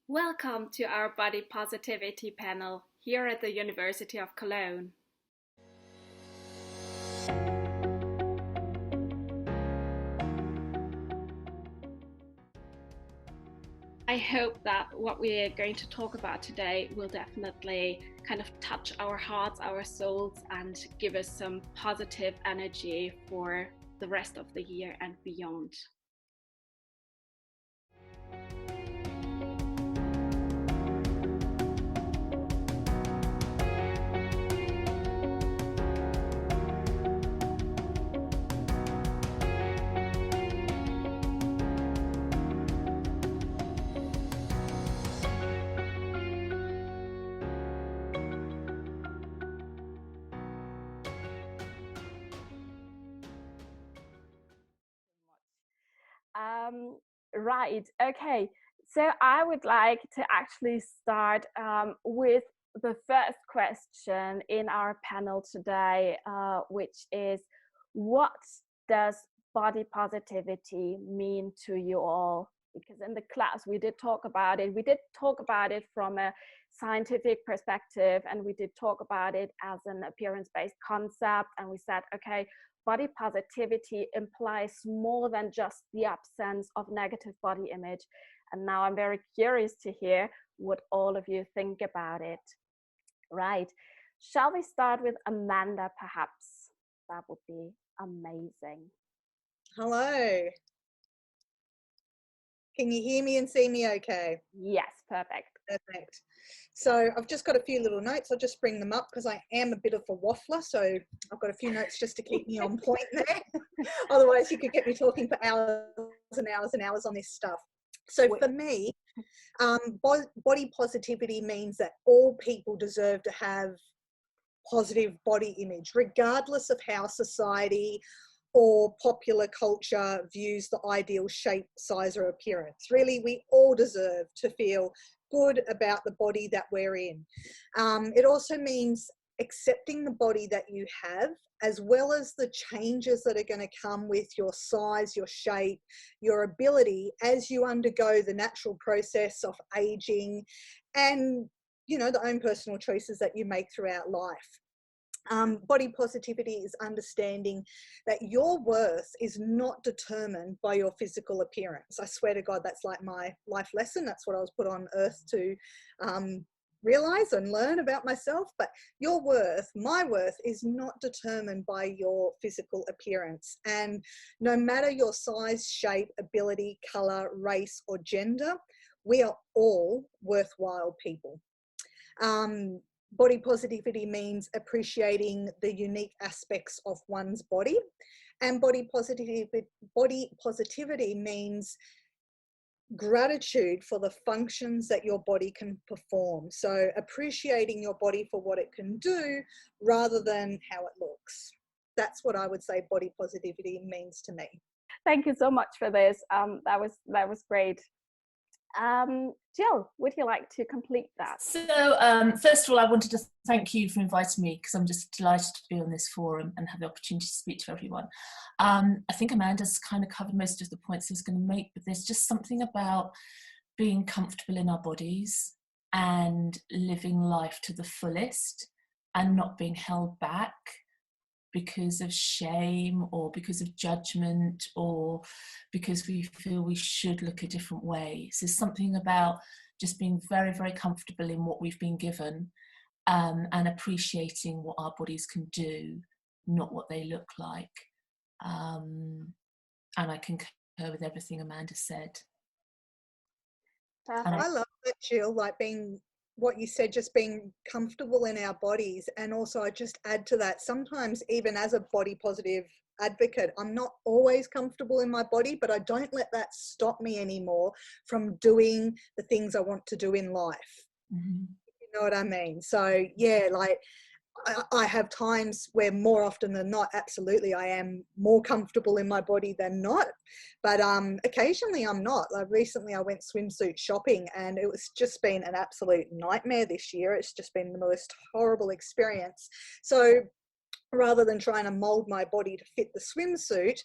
Welcome to our Body Positivity panel here at the University of Cologne. I hope that what we're going to talk about today will definitely kind of touch our hearts, our souls, and give us some positive energy for the rest of the year and beyond. Right, okay. So I would like to actually start with the first question in our panel today, which is, what does body positivity mean to you all? Because in the class we did talk about it. We did talk about it from a scientific perspective, and we did talk about it as an appearance-based concept. And we said, okay, body positivity implies more than just the absence of negative body image. And now I'm very curious to hear what all of you think about it. Right. Shall we start with Amanda, perhaps? That would be amazing. Hello. Can you hear me and see me okay? Yes, perfect. Perfect. So I've just got a few little notes. I'll just bring them up because I am a bit of a waffler. So I've got a few notes just to keep me on point there. Otherwise you could get me talking for hours and hours and hours on this stuff. So for me, body positivity means that all people deserve to have positive body image, regardless of how society or popular culture views the ideal shape, size, or appearance. Really, we all deserve to feel good about the body that we're in. It also means accepting the body that you have, as well as the changes that are going to come with your size, your shape, your ability as you undergo the natural process of aging and, you know, the own personal choices that you make throughout life. Body positivity is understanding that your worth is not determined by your physical appearance. I swear to God, that's like my life lesson. That's what I was put on earth to realize and learn about myself. But your worth, my worth, is not determined by your physical appearance. And no matter your size, shape, ability, color, race, or gender, we are all worthwhile people. Body positivity means appreciating the unique aspects of one's body, and body positivity means gratitude for the functions that your body can perform. So appreciating your body for what it can do rather than how it looks. That's what I would say body positivity means to me. Thank you so much for this. That was great. Gill, would you like to complete that? So first of all, I wanted to thank you for inviting me, because I'm just delighted to be on this forum and have the opportunity to speak to everyone. I think Amanda's kind of covered most of the points I was going to make, but there's just something about being comfortable in our bodies and living life to the fullest and not being held back because of shame or because of judgment or because we feel we should look a different way. So there's something about just being very, very comfortable in what we've been given, and appreciating what our bodies can do, not what they look like. And I concur with everything Amanda said. I love that, Gill, like being what you said, just being comfortable in our bodies. And also I just add to that, sometimes even as a body positive advocate, I'm not always comfortable in my body, but I don't let that stop me anymore from doing the things I want to do in life. Mm-hmm. You know what I mean? So yeah, like I have times where more often than not, absolutely, I am more comfortable in my body than not. But occasionally I'm not. Like recently I went swimsuit shopping and it was just been an absolute nightmare this year. It's just been the most horrible experience. So rather than trying to mold my body to fit the swimsuit,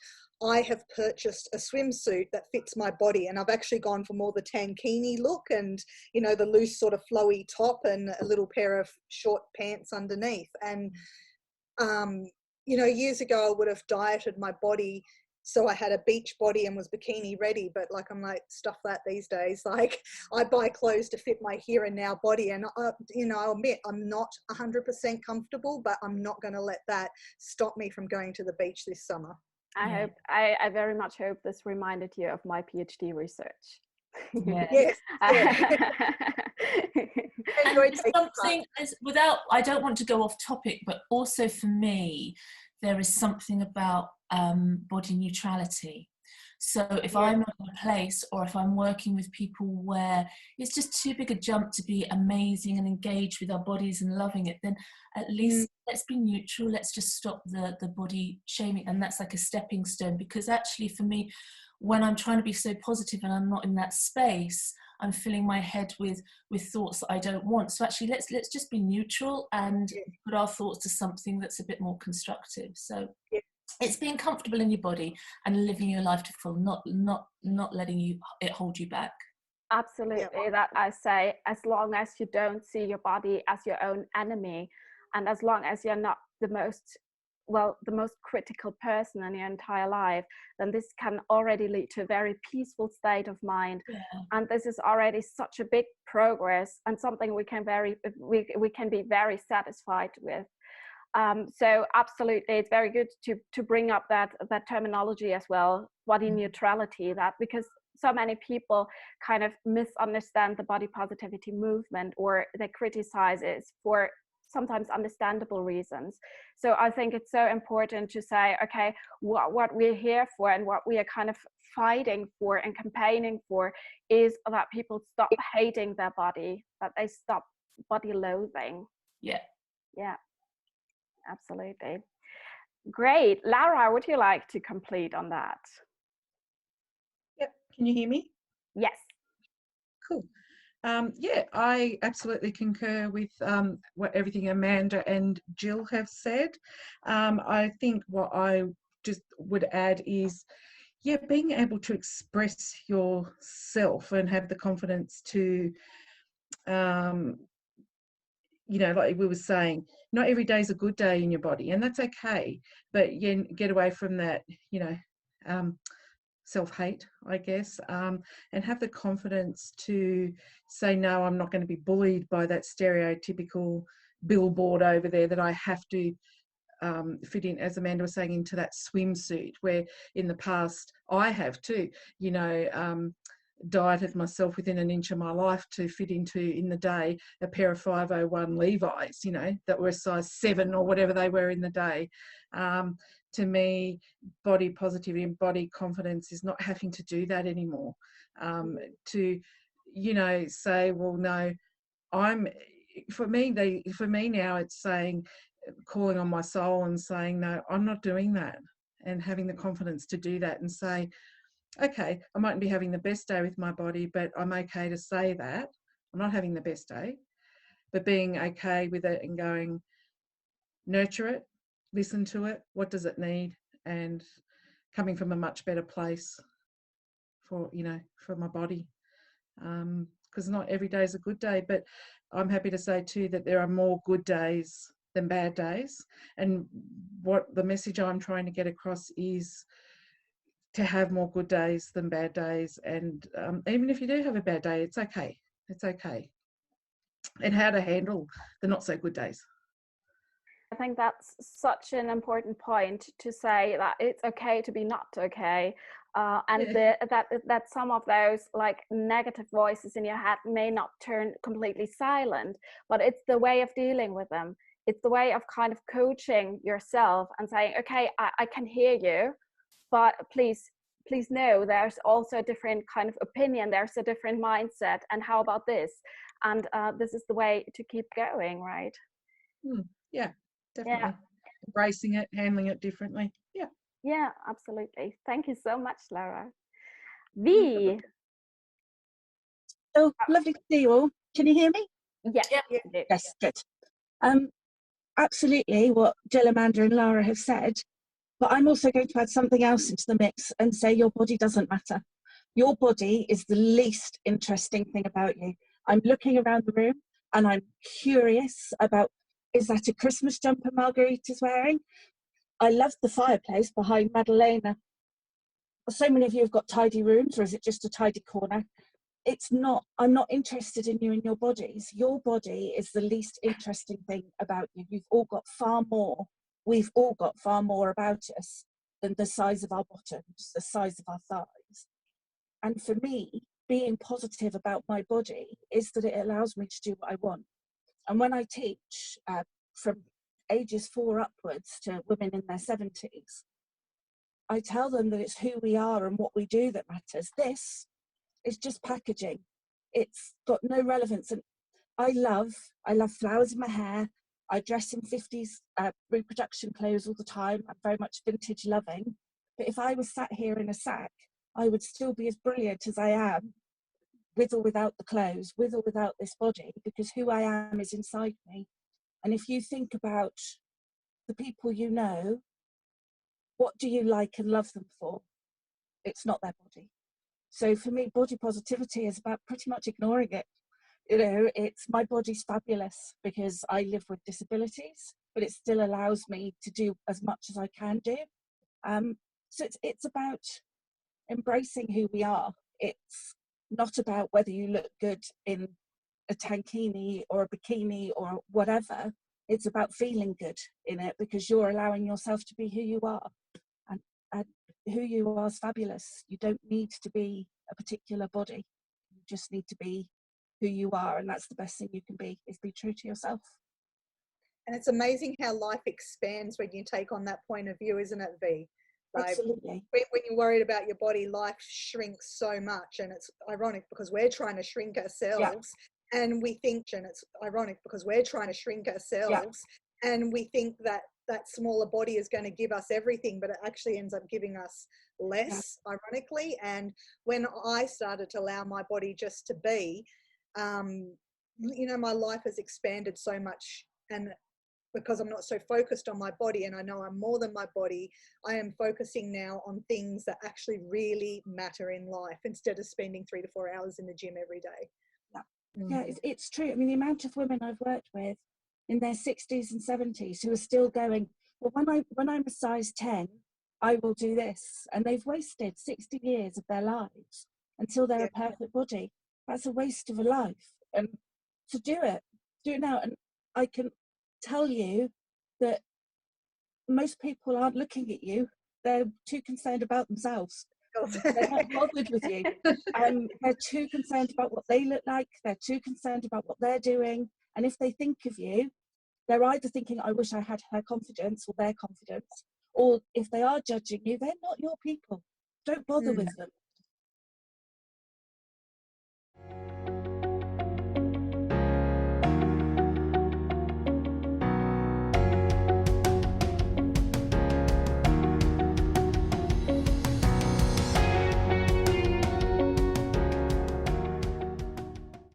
I have purchased a swimsuit that fits my body, and I've actually gone for more the tankini look and, you know, the loose sort of flowy top and a little pair of short pants underneath. And, you know, years ago I would have dieted my body so I had a beach body and was bikini ready, but like, I'm like, stuff that these days. Like, I buy clothes to fit my here and now body, and you know, I'll admit I'm not 100% comfortable, but I'm not going to let that stop me from going to the beach this summer. I very much hope this reminded you of my PhD research. Yes. And something without, I don't want to go off topic, but also for me, there is something about body neutrality. So if I'm not in a place, or if I'm working with people where it's just too big a jump to be amazing and engaged with our bodies and loving it, then at least let's be neutral. Let's just stop the body shaming. And that's like a stepping stone, because actually for me, when I'm trying to be so positive and I'm not in that space, I'm filling my head with thoughts that I don't want. So actually let's just be neutral and put our thoughts to something that's a bit more constructive. So it's being comfortable in your body and living your life to full, not letting it hold you back. Absolutely. That I say, as long as you don't see your body as your own enemy, and as long as you're not the most critical person in your entire life, then this can already lead to a very peaceful state of mind. And this is already such a big progress, and something we can be very satisfied with. So absolutely, it's very good to bring up that terminology as well, body neutrality, that because so many people kind of misunderstand the body positivity movement, or they criticize it for sometimes understandable reasons. So I think it's so important to say, okay, what we're here for and what we are kind of fighting for and campaigning for is that people stop hating their body, that they stop body loathing. Yeah, absolutely. Great. Lara, would you like to complete on that? Yep. Can you hear me? Yes. Cool. Yeah, I absolutely concur with what everything Amanda and Gill have said. I think what I just would add is, being able to express yourself and have the confidence to, like we were saying, not every day is a good day in your body, and that's okay. But get away from that, self-hate, I guess, and have the confidence to say, no, I'm not going to be bullied by that stereotypical billboard over there that I have to fit in, as Amanda was saying, into that swimsuit, where in the past I have too, dieted myself within an inch of my life to fit into, in the day, a pair of 501 Levi's, that were size 7 or whatever they were in the day. To me, body positivity and body confidence is not having to do that anymore. To, say, well, no, for me now, it's saying, calling on my soul and saying, no, I'm not doing that, and having the confidence to do that and say, okay, I mightn't be having the best day with my body, but I'm okay to say that I'm not having the best day, but being okay with it and going, nurture it, listen to it, what does it need, and coming from a much better place for my body, because not every day is a good day. But I'm happy to say too that there are more good days than bad days, and what the message I'm trying to get across is to have more good days than bad days, and even if you do have a bad day, it's okay, and how to handle the not so good days. I think that's such an important point, to say that it's okay to be not okay, and that some of those like negative voices in your head may not turn completely silent, but it's the way of dealing with them. It's the way of kind of coaching yourself and saying, okay, I can hear you, but please know there's also a different kind of opinion, there's a different mindset, and how about this? And this is the way to keep going, right? Yeah, definitely. Embracing it, handling it differently. Yeah, absolutely. Thank you so much, Lara. Vie. Oh, lovely to see you all. Can you hear me? Yes, good. Absolutely what Jill, Amanda and Lara have said. But I'm also going to add something else into the mix and say your body doesn't matter. Your body is the least interesting thing about you. I'm looking around the room and I'm curious about, is that a Christmas jumper Marguerite is wearing? I love the fireplace behind Madalena. So many of you have got tidy rooms, or is it just a tidy corner? It's not, I'm not interested in you and your bodies. Your body is the least interesting thing about you. You've all got far more. We've all got far more about us than the size of our bottoms, the size of our thighs. And for me, being positive about my body is that it allows me to do what I want. And when I teach from ages 4 upwards to women in their 70s, I tell them that it's who we are and what we do that matters. This is just packaging. It's got no relevance. And I love flowers in my hair. I dress in 50s reproduction clothes all the time. I'm very much vintage loving. But if I was sat here in a sack, I would still be as brilliant as I am, with or without the clothes, with or without this body, because who I am is inside me. And if you think about the people you know, what do you like and love them for? It's not their body. So for me, body positivity is about pretty much ignoring it. You know, it's my body's fabulous because I live with disabilities, but it still allows me to do as much as I can do. So it's about embracing who we are. It's not about whether you look good in a tankini or a bikini or whatever. It's about feeling good in it because you're allowing yourself to be who you are. And who you are is fabulous. You don't need to be a particular body. You just need to be who you are, and that's the best thing you can be, is be true to yourself. And it's amazing how life expands when you take on that point of view, isn't it, Vie? Like, absolutely. When you're worried about your body, life shrinks so much, and it's ironic because we're trying to shrink ourselves, and we think, and it's ironic because we're trying to shrink ourselves, and we think that that smaller body is going to give us everything, but it actually ends up giving us less, ironically. And when I started to allow my body just to be, you know, my life has expanded so much, and because I'm not so focused on my body and I know I'm more than my body, I am focusing now on things that actually really matter in life instead of spending 3 to 4 hours in the gym every day. Yeah, it's true. I mean, the amount of women I've worked with in their 60s and 70s who are still going, well, when I'm a size 10, I will do this. And they've wasted 60 years of their lives until they're a perfect body. That's a waste of a life. And to do it now. And I can tell you that most people aren't looking at you. They're too concerned about themselves. They're not bothered with you. They're too concerned about what they look like. They're too concerned about what they're doing. And if they think of you, they're either thinking, I wish I had her confidence or their confidence, or if they are judging you, they're not your people. Don't bother with them.